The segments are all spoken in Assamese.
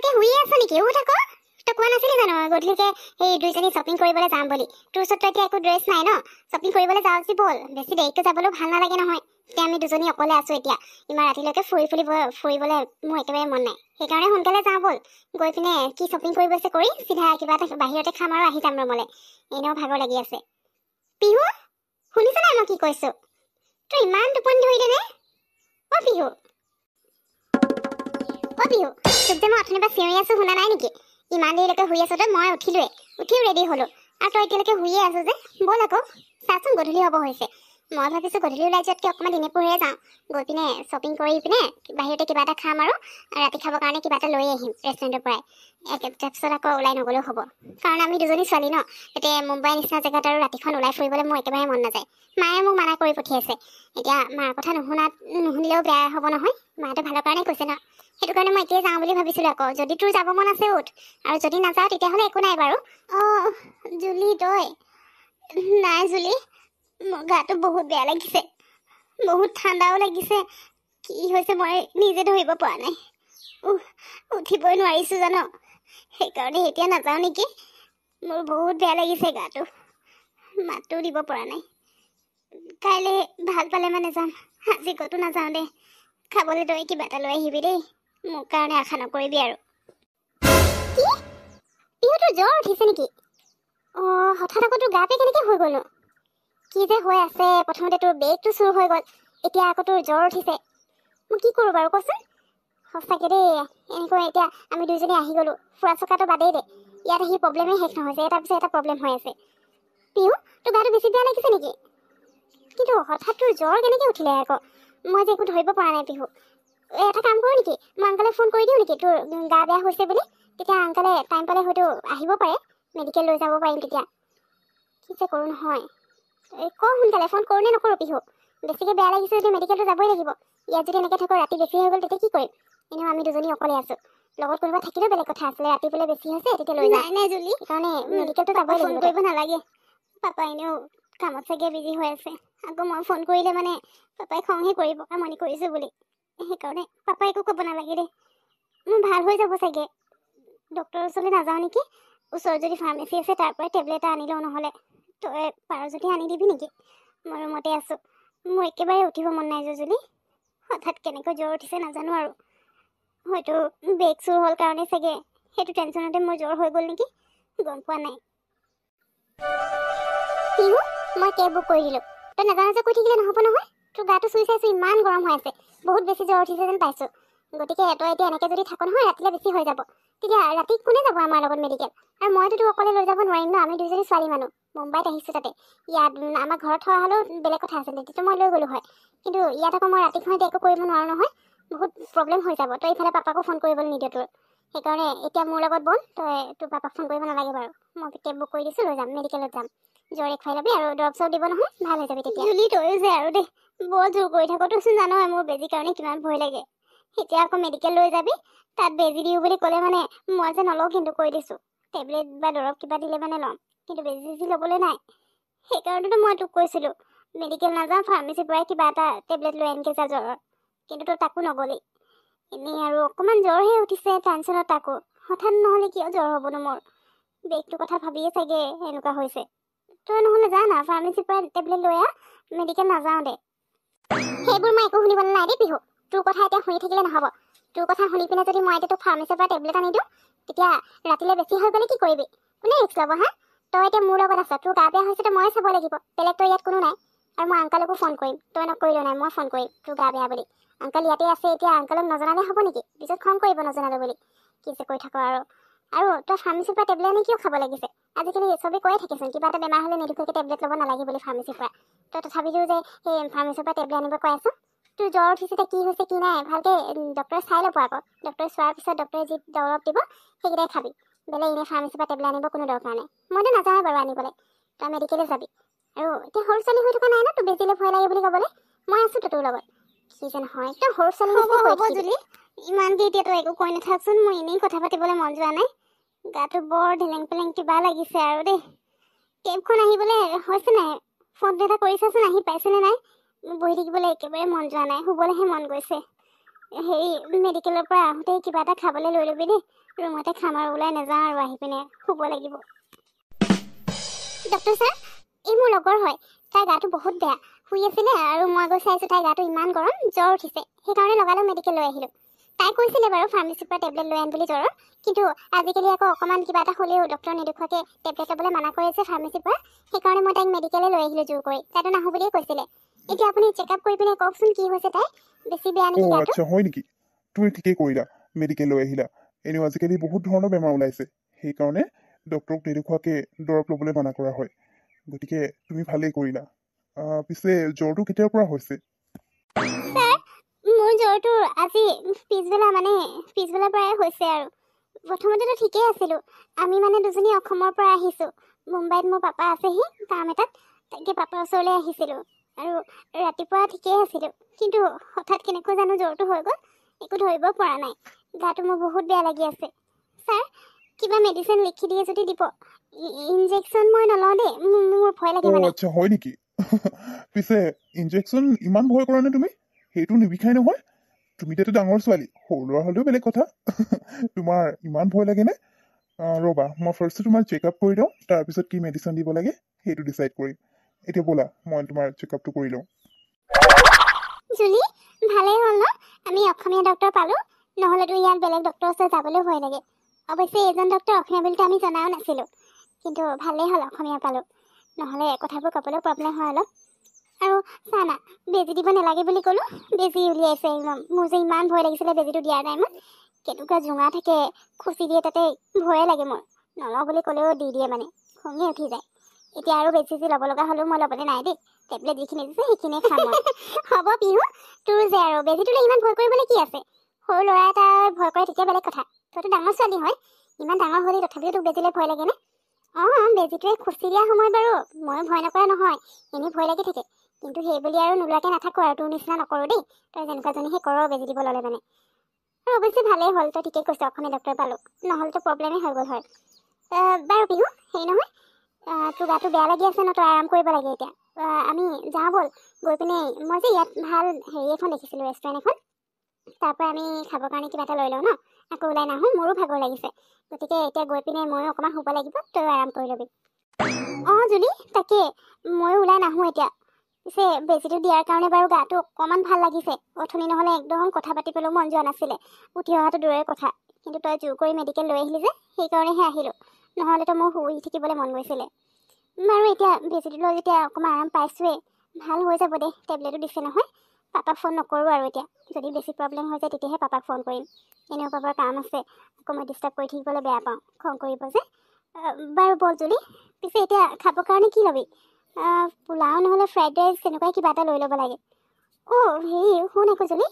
এতিয়ালৈকে শুইয়ে আছ নেকি? উঠ আকৌ। তই কোৱা নাছিলি জানো গধূলিকে সেই দুইজনী শ্বপিং কৰিবলৈ যাম বুলি? তোৰ ওচৰতো এতিয়া একো ড্ৰেছ নাই ন? শ্বপিং কৰিবলৈ যাওঁ যদি ব'ল। বেছি দেৰিকৈ যাবলৈ ভাল নালাগে নহয়। এতিয়া আমি দুজনী অকলে আছো। এতিয়া ইমান ৰাতিলৈকে ফুৰিবলৈ মোৰ একেবাৰে মন নাই। সেইকাৰণে সোনকালে যাওঁ ব'ল। গৈ পিনে কি শ্বপিং কৰিব আছে কৰি চিধা কিবা এটা বাহিৰতে খাম আৰু আহি যাম ৰুমলৈ। এনেও ভাগৰ লাগি আছে। পিহু শুনিছ নাই মই কি কৈছো? তই ইমান টোপনি ধৰিলে নে? অ পিহু, অ পিহু, তোক যে মই অথনিৰ পৰা চিঞৰি আছো শুনা নাই নেকি? ইমান দেৰিলৈকে শুই আছ তই? মই উঠিও ৰেডি হলো আৰু তই এতিয়ালৈকে শুইয়ে আছ যে? ব'ল আকৌ, চাচোন গধূলি হ'ব হৈছে। মই ভাবিছো গধূলি ওলাই যোৱাতকৈ অকণমান দিনে পোহৰে যাওঁ। গৈ পিনে শ্বপিং কৰি পিনে বাহিৰতে কিবা এটা খাম আৰু ৰাতি খাবৰ কাৰণে কিবা এটা লৈ আহিম ৰেষ্টুৰেণ্টৰ পৰাই। তাৰপিছত আকৌ ওলাই নগলেও হ'ব, কাৰণ আমি দুজনী ছোৱালী ন। এতিয়া মুম্বাইৰ নিচিনা জেগাত আৰু ৰাতিখন ওলাই ফুৰিবলৈ মোৰ একেবাৰে মন নাযায়। মায়ে মোক মানা কৰি পঠিয়াইছে। এতিয়া মাৰ কথা নুশুনিলেও বেয়া হ'ব নহয়। মায়েতো ভালৰ কাৰণে কৈছে ন। সেইটো কাৰণে মই এতিয়াই যাওঁ বুলি ভাবিছিলোঁ। আকৌ যদি তোৰ যাব মন আছে উঠ, আৰু যদি নাযাওঁ তেতিয়াহ'লে একো নাই বাৰু। অঁ জুলি তই? নাই জুলি, মোৰ গাটো বহুত বেয়া লাগিছে, বহুত ঠাণ্ডাও লাগিছে। কি হৈছে মই নিজে ধৰিব পৰা নাই। উঠিবই নোৱাৰিছোঁ জানো। সেইকাৰণে এতিয়া নাযাওঁ নেকি। মোৰ বহুত বেয়া লাগিছে গাটো, মাতো দিব পৰা নাই। কাইলৈ ভাল পালে মানে যাম, আজি ক'তো নাযাওঁ দে। খাবলৈ তই কিবা এটা লৈ আহিবি দেই, মোৰ কাৰণে আশা নকৰিবি আৰু। কি পিহুটোৰ জ্বৰ উঠিছে নেকি? অঁ হঠাৎ আকৌ তোৰ গাতে কেনেকৈ হৈ গ'লনো? কি যে হৈ আছে? প্ৰথমতে তোৰ বেগটো চুৰ হৈ গ'ল, এতিয়া আকৌ তোৰ জ্বৰ উঠিছে। মই কি কৰোঁ বাৰু কচোন? সঁচাকৈ দেই, এনেকৈ এতিয়া আমি দুইজনী আহি গ'লোঁ। ফুৰা চকাটো বাদেই দে, ইয়াত আহি প্ৰব্লেমেই শেষ নহয় যে এটাৰ পিছত এটা প্ৰব্লেম হৈ আছে। পিহু তোৰ গাটো বেছি বেয়া লাগিছে নেকি? কিন্তু হঠাৎ তোৰ জ্বৰ কেনেকৈ উঠিলে আকৌ? মই যে একো ধৰিব পৰা নাই পিহু। এটা কাম কৰোঁ নেকি, মই আংকলক ফোন কৰি দিওঁ নেকি তোৰ গা বেয়া হৈছে বুলি? তেতিয়া আংকলে টাইম পালে হয়তো আহিব পাৰে, মেডিকেল লৈ যাব পাৰিম তেতিয়া। কি যে কৰোঁ নহয়। ক সোনকালে, ফোন কৰোঁ নে নকৰোঁ পিহু? বেছিকৈ বেয়া লাগিছে যদি মেডিকেলটো যাবই লাগিব। ইয়াত যদি এনেকৈ থাকোঁ ৰাতি বেছি হৈ গ'ল তেতিয়া কি কৰিম? এনেও আমি দুজনী অকলে আছোঁ, লগত কোনোবা থাকিলেও বেলেগ কথা আছিলে। ৰাতি বোলে বেছি হৈছে তেতিয়া লৈ যাম। নাই জুলি, সেইকাৰণে মেডিকেলটো যাবই লাগিব। ফোন কৰিব নালাগে, পাপা এনেও কামত চাগে বিজি হৈ আছে। আকৌ মই ফোন কৰিলে মানে পাপাই খংহে কৰিব, আমনি কৰিছোঁ বুলি। সেইকাৰণে পাপাই একো ক'ব নালাগে দেই, মোৰ ভাল হৈ যাব চাগে। ডক্টৰৰ ওচৰলৈ নাযাওঁ নেকি? ওচৰত যদি ফাৰ্মাচী আছে তাৰ পৰাই টেবলেট এটা আনি লওঁ। নহ'লে তই পাৰ যদি আনি দিবি নেকি? মই ৰুমতে আছোঁ, মোৰ একেবাৰে উঠিব মন নাই জুলি। হঠাৎ কেনেকৈ জ্বৰ উঠিছে নাজানো আৰু, হয়তো বেগ চুৰ হ'ল কাৰণে চাগে। সেইটো টেনশ্যনতে মোৰ জ্বৰ হৈ গ'ল নেকি, গম পোৱা নাই। পিহু মই কেব বুক কৰি দিলোঁ। তই নাজানো যে কৈ থাকিলে নহ'ব নহয়। তোৰ গাটো চুই চাইছোঁ, ইমান গৰম হৈ আছে, বহুত বেছি জ্বৰ উঠিছে যেন পাইছোঁ। গতিকে তই এতিয়া এনেকৈ যদি থাক নহয় ৰাতিলৈ বেছি হৈ যাব। তেতিয়া ৰাতি কোনে যাব আমাৰ লগত মেডিকেল? আৰু মইতো তোক অকলে লৈ যাব নোৱাৰিম ন, আমি দুইজনী ছোৱালী মানুহ। মুম্বাইত আহিছোঁ তাতে, ইয়াত আমাৰ ঘৰত থোৱা হ'লেও বেলেগ কথা আছিল, তেতিয়াতো মই লৈ গ'লোঁ হয়। কিন্তু ইয়াত আকৌ মই ৰাতিখন এতিয়া একো কৰিব নোৱাৰোঁ নহয়, বহুত প্ৰব্লেম হৈ যাব। তই ইফালে পাপাকো ফোন কৰিবলৈ নিদিয় তোৰ। সেইকাৰণে এতিয়া মোৰ লগত ব'ল, তই তোৰ পাপাক ফোন কৰিব নালাগে বাৰু। মই কেব বুক কৰি দিছোঁ, লৈ যাম, মেডিকেলত যাম। জ্বৰে খুৱাই ল'বি আৰু দৰৱ চৰৱ দিব নহয়, ভাল হৈ যাবি তেতিয়া। জুলি তয়ো যে আৰু দেই, বৰ জোৰ কৰি থাকোঁ। তোৰচোন জানই মোৰ বেজীৰ কাৰণে কিমান ভয় লাগে। এতিয়া আকৌ মেডিকেল লৈ যাবি, তাত বেজী দিওঁ বুলি ক'লে মানে মই যে নলওঁ, কিন্তু কৈ দিছোঁ। টেবলেট বা দৰৱ কিবা দিলে মানে ল'ম, কিন্তু বেজী ল'বলৈ নাই। সেইকাৰণেতো মই তোক কৈছিলোঁ মেডিকেল নাযাওঁ, ফাৰ্মাচীৰ পৰাই কিবা এটা টেবলেট লৈ আনকৈ যা জ্বৰৰ। কিন্তু তই তাকো নগ'লি। এনেই আৰু অকণমান জ্বৰহে উঠিছে, টেনশ্যনত তাকো। হঠাৎ নহ'লে কিয় জ্বৰ হ'বনো মোৰ? বেগটোৰ কথা ভাবিয়ে চাগে এনেকুৱা হৈছে। তই নহ'লে যা না, ফাৰ্মাচীৰ পৰা টেবলেট লৈ আহ, মেডিকেল নাযাওঁ দে। সেইবোৰ মই একো শুনিবলৈ নাই দেই পিহু। তোৰ কথা এতিয়া শুনি থাকিলে নহ'ব। তোৰ কথা শুনি পিনে যদি মই এতিয়া তোক ফাৰ্মাচীৰ পৰা টেবলেট আনি দিওঁ, তেতিয়া ৰাতিলৈ বেছি হৈ গ'লে কি কৰিবি? কোনে ৰিক্স ল'ব হা? তই এতিয়া মোৰ লগত আছ, তোৰ গা বেয়া হৈছে ময়ে চাব লাগিব, বেলেগ তই ইয়াত কোনো নাই। আৰু মই আংকলকো ফোন কৰিম, তই নকৰিলেও নাই, মই ফোন কৰিম তোৰ গা বেয়া বুলি। আংকল ইয়াতে আছে, এতিয়া আংকলক নজনালে হ'ব নেকি? পিছত খং কৰিব নজনালো বুলি। কি যে কৈ থাকো আৰু তই ফাৰ্মাচীৰ পৰা টেবলেট আনি কিয় খাব লাগিছে? আজিকালি চবেই কৈয়ে থাকেচোন কিবা এটা বেমাৰ হ'লে মেডিকেলকে টেবলেট ল'ব নালাগে বুলি ফাৰ্মাচীৰ পৰা। তই তথাপিতো যে সেই ফাৰ্মাচীৰ পৰা টেবলেট আনিব কৈ আছ। তোৰ জ্বৰ উঠিছে, কি হৈছে কি নাই ভালকৈ ডক্টৰে চাই ল'ব আকৌ। ডক্টৰে চোৱাৰ পিছত ডক্টৰে যি দৰৱ দিব সেইকেইটাই খাবি। বেলেগ এনেই ফাৰ্মাচীৰ পৰা টেবলেট আনিব কোনো দৰকাৰ নাই। মইতো নাযাওঁ বাৰু আনিবলৈ, তই মেডিকেলে যাবি। আৰু এতিয়া সৰু ছোৱালী হৈ থকা নাই ন, তোৰ বেজিলে ভয় লাগে বুলি ক'বলৈ। মই আছোঁতো তোৰ লগত। কি যে নহয়, একদম সৰু ছোৱালী হ'ব জুলি। ইমানকে এতিয়া তই একো কৈ নাথাকচোন, মোৰ এনেই কথা পাতিবলৈ মন যোৱা নাই। গাটো বৰ ঢেলেং পেলেং কিবা লাগিছে আৰু দেই। কেবখন আহিবলৈ হৈছে নাই? ফোন এটা কৰি চাচোন, আহি পাইছেনে নাই? বহি থাকিবলৈ একেবাৰে মন যোৱা নাই, শুবলৈহে মন গৈছে। হেৰি মেডিকেলৰ পৰা আহোঁতে কিবা এটা খাবলৈ লৈ ল'বি দেই ৰুমতে খাম আৰু ওলাই নাযাওঁ আৰু আহি পিনে শুব লাগিব ডক্টৰ ছাৰ এই মোৰ লগৰ হয় তাইৰ গাটো বহুত বেয়া শুই আছিলে আৰু মই গৈ চাইছোঁ তাইৰ গাটো ইমান গৰম জ্বৰ উঠিছে সেইকাৰণে লগালগ মেডিকেল লৈ আহিলোঁ তাই কৈছিলে বাৰু ফাৰ্মাচীৰ পৰা টেবলেট লৈ আন বুলি জ্বৰৰ কিন্তু আজিকালি আকৌ অকণমান কিবা এটা হ'লেও ডক্টৰ নেদেখুৱাকৈ টেবলেট ল'বলৈ মানা কৰিছে ফাৰ্মাচীৰ পৰা সেইকাৰণে মই তাইক মেডিকেলে লৈ আহিলোঁ জোৰ কৰি তাইতো নাহোঁ বুলিয়ে কৈছিলে এতিয়া আপুনি চেকআপ কৰি পিনে কওকচোন কি হৈছে তাই বেছি বেয়া নেকি গাটো আচ্ছা হয় নেকি তুমি ঠিকেই কৰিলা মেডিকেল লৈ আহিলা এনেও আজিকালি বহুত ধৰণৰ বেমাৰ ওলাইছে সেইকাৰণে ডক্টৰক নেদেখুৱাকৈ দৰৱ ল'বলৈ মানা কৰা হয় গতিকে তুমি ভালেই কৰিলা পিছে জ্বৰটো কেতিয়াৰ পৰা হৈছে ছাৰ মোৰ জ্বৰটো আজি পিছবেলাৰ পৰাই হৈছে আৰু প্ৰথমতেতো ঠিকেই আছিলোঁ আমি দুজনী অসমৰ পৰা আহিছোঁ মুম্বাইত মোৰ পাপা আছেহি কাম এটাত তাকে পাপাৰ ওচৰলৈ আহিছিলোঁ আৰু ৰাতিপুৱা ঠিকেই আছিলোঁ কিন্তু হঠাৎ কেনেকৈ জানো জ্বৰটো হৈ গ'ল একো ধৰিব পৰা নাই গাটো মোৰ বহুত বেয়া লাগি আছে ছাৰ কিবা মেডিচিন লিখি দিয়ে যদি দিব ইনজেকশ্যন মই নলওঁ দেই মোৰ ভয় লাগে আচ্ছা হয় নেকি পিছে ইনজেকশ্যন ইমান ভয় কৰা নে তুমি সেইটো নিবিষাই নহয় তুমি তো ডাঙৰ ছোৱালী সৰু ল'ৰা হ'লেও বেলেগ কথা তোমাৰ ইমান ভয় লাগে নে ৰ'বা মই ফাৰ্ষ্টে তোমাৰ চেকআপ কৰি লওঁ তাৰপিছত কি মেডিচিন দিব লাগে সেইটো ডিচাইড কৰিম এতিয়া ব'লা মই তোমাৰ চেকআপটো কৰি লওঁ জুলি ভালেই হ'ল ন আমি অসমীয়া ডক্টৰ পালোঁ নহ'লেতো ইয়াত বেলেগ ডক্টৰৰ ওচৰত যাবলৈও ভয় লাগে অৱশ্যে এইজন ডক্টৰ অসমীয়া বুলিতো আমি জনাও নাছিলোঁ কিন্তু ভালেই হ'ল অসমীয়া পালোঁ নহ'লে কথাবোৰ ক'বলৈ প্ৰব্লেম হয় অলপ আৰু চানা বেজী দিব নালাগে বুলি ক'লোঁ বেজী উলিয়াইছে একদম মোৰ যে ইমান ভয় লাগিছিলে বেজীটো দিয়াৰ টাইমত কেনেকুৱা জোঙা থাকে খুচি দিয়ে তাতে ভয়ে লাগে মোৰ নলওঁ বুলি ক'লেও দি দিয়ে খঙে উঠি যায় এতিয়া আৰু বেজী ল'ব লগা হ'লেও মই ল'বলৈ নাই দেই টেবলেট যিখিনি দিছে সেইখিনিয়ে খাম মই হ'ব পিহু তোৰ যে আৰু বেজীটোলৈ ইমান ভয় কৰিবলৈ কি আছে সৰু ল'ৰা এটা ভয় কৰে তেতিয়া বেলেগ কথা তইতো ডাঙৰ ছোৱালী হয় ইমান ডাঙৰ হ'লে তথাপিও তোক বেজীলৈ ভয় লাগেনে বেজীটোৱে খুচি দিয়া সময়ত বাৰু মই ভয় নকৰা নহয় এনেই ভয় লাগি থাকে কিন্তু সেই বুলি আৰু নোলোৱাকৈ নাথাকোঁ আৰু তোৰ নিচিনা নকৰোঁ দেই তই যেনেকুৱাজনীহে কৰ বেজী দিব ল'লে আৰু অৱশ্যে ভালেই হ'ল তই ঠিকেই কৈছ অসমীয়া ডক্টৰ পালোঁ নহ'লেতো প্ৰব্লেমেই হৈ গ'ল হয় বাৰু পিহু হেৰি নহয় তোৰ গাটো বেয়া লাগি আছে ন তই আৰাম কৰিব লাগে এতিয়া আমি যাওঁ ব'ল গৈ পিনে মই যে ইয়াত ভাল হেৰি এখন দেখিছিলোঁ ৰেষ্টুৰেণ্ট এখন তাৰ পৰা আমি খাবৰ কাৰণে কিবা এটা লৈ লওঁ ন আকৌ ওলাই নাহোঁ মোৰো ভাগৰ লাগিছে গতিকে এতিয়া গৈ পিনে ময়ো অকণমান শুব লাগিব তয়ো আৰাম কৰি ল'বি জুলি তাকে ময়ো ওলাই নাহোঁ এতিয়া পিছে বেজীটো দিয়াৰ কাৰণে বাৰু গাটো অকণমান ভাল লাগিছে অথনি নহ'লে একদম কথা পাতিবলৈও মন যোৱা নাছিলে উঠি অহাটো দূৰৰে কথা কিন্তু তই জোৰ কৰি মেডিকেল লৈ আহিলি যে সেইকাৰণেহে আহিলোঁ নহ'লেতো মোৰ শুই থাকিবলৈ মন গৈছিলে বাৰু এতিয়া বেজীটো লৈ যেতিয়া অকণমান আৰাম পাইছোঁৱেই ভাল হৈ যাব দে টেবলেটো দিছে নহয় পাপাক ফোন নকৰোঁ আৰু এতিয়া যদি বেছি প্ৰব্লেম হৈ যায় তেতিয়াহে পাপাক ফোন কৰিম এনেও পাপাৰ কাম আছে আকৌ মই ডিষ্টাৰ্ব কৰি থাকিবলৈ বেয়া পাওঁ খং কৰিব যে বাৰু বল জুলি পিছে এতিয়া খাবৰ কাৰণে কি ল'বি পোলাও নহ'লে ফ্ৰাইড ৰাইচ তেনেকুৱাই কিবা এটা লৈ ল'ব লাগে হেৰি শুন আকৌ জুলি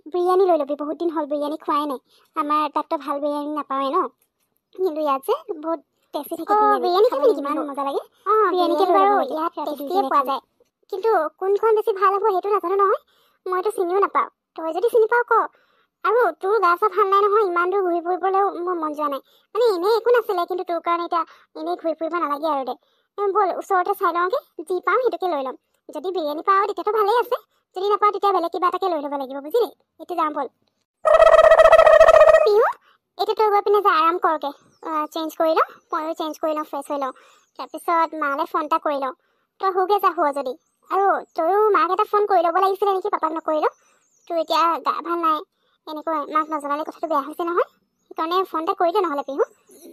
বিৰিয়ানী লৈ ল'বি বহুত দিন হ'ল বিৰিয়ানী খোৱাই নাই আমাৰ তাততো ভাল বিৰিয়ানী নাপাওঁৱে ন কিন্তু ইয়াত যে বহুত টেষ্টি থাকে বিৰিয়ানী খাবলৈ ইমান মজা লাগে বিৰিয়ানীকে বাৰু ইয়াত টেষ্টিয়ে পোৱা যায় কিন্তু কোনখন বেছি ভাল হ'ব সেইটো নাজানো নহয় মইতো চিনিও নাপাওঁ তই যদি চিনি পাওঁ ক আৰু তোৰ গা চা ভাল নাই নহয় ইমান দূৰ ঘূৰি ফুৰিবলৈও মোৰ মন যোৱা নাই এনেই একো নাছিলে কিন্তু তোৰ কাৰণে এতিয়া এনেই ঘূৰি ফুৰিব নালাগে আৰু দে ব'ল ওচৰতে চাই লওঁগৈ যি পাওঁ সেইটোকে লৈ ল'ম যদি বিৰিয়ানী পাওঁ তেতিয়াতো ভালেই আছে যদি নাপাওঁ তেতিয়া বেলেগ কিবা এটাকে লৈ ল'ব লাগিব বুজিলি এতিয়া যাওঁ ব'ল পিহু এতিয়া তই গৈ পিনে যে আৰাম কৰগৈ চেঞ্জ কৰি লওঁ ময়ো চেঞ্জ কৰি লওঁ ফ্ৰেছ হৈ লওঁ তাৰপিছত মালৈ ফোন এটা কৰি লওঁ তই শুগৈ যা শুৱ যদি আৰু তয়ো মাক এটা ফোন কৰি ল'ব লাগিছিলে নেকি পাপাক নকৰিলোঁ তোৰ এতিয়া গা ভাল নাই এনেকৈ মাক নজনালে কথাটো বেয়া হৈছে নহয় সেইকাৰণে ফোন এটা কৰি দে নহ'লে পিহু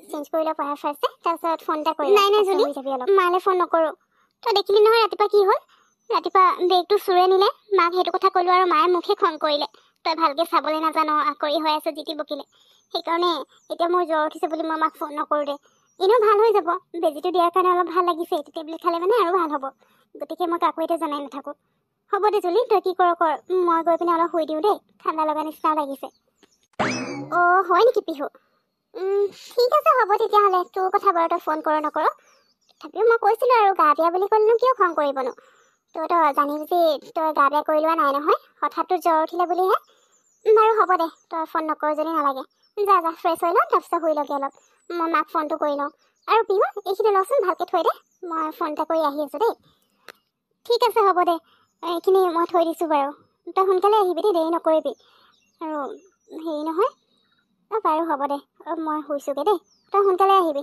চেঞ্জ কৰি লওঁ পঢ়াৰ ফাৰ্ষ্টে তাৰপিছত ফোন এটা কৰি নাই জুলি মালৈ ফোন নকৰোঁ তই দেখিলি নহয় ৰাতিপুৱা কি হ'ল ৰাতিপুৱা বেগটো চোৰে নিলে মাক সেইটো কথা ক'লোঁ আৰু মায়ে মুখে খং কৰিলে তই ভালকৈ চাবলৈ নাজানো আকৰি হৈ আছে জিতি বকিলে সেইকাৰণে এতিয়া মোৰ জ্বৰ উঠিছে বুলি মই মাক ফোন নকৰোঁ দে এনেও ভাল হৈ যাব বেজীটো দিয়াৰ কাৰণে অলপ ভাল লাগিছে এইটো টেবলেট খালে আৰু ভাল হ'ব গতিকে মই কাকো এতিয়া জনাই নাথাকোঁ হ'ব দে জুলি তই কি কৰ মই গৈ পিনে অলপ শুই দিওঁ দেই ঠাণ্ডা লগা নিচিনা লাগিছে হয় নেকি পিহু ঠিক আছে হ'ব তেতিয়াহ'লে তোৰ কথা বাৰু তই ফোন কৰ নকৰ তথাপিও মই কৈছিলোঁ আৰু গা বেয়া বুলি ক'লেনো কিয় খং কৰিবনো তই জানি বুজি তই গা বেয়া কৰি লোৱা নাই নহয় হঠাৎ তোৰ জ্বৰ উঠিলে বুলিহে বাৰু হ'ব দে তই ফোন নকৰ যদি নালাগে যা ফ্ৰেছ হৈ লওঁ তাৰপিছত শুই লগে অলপ মই মাক ফোনটো কৰি লওঁ আৰু পিহু এইখিনি লচোন ভালকৈ থৈ দে মই ফোন এটা কৰি আহি আছোঁ দেই ঠিক আছে হ'ব দে এইখিনি মই থৈ দিছোঁ বাৰু তই সোনকালে আহিবি দেই দেৰি নকৰিবি আৰু হেৰি নহয় বাৰু হ'ব দে মই শুইছোগৈ দেই তই সোনকালে আহিবি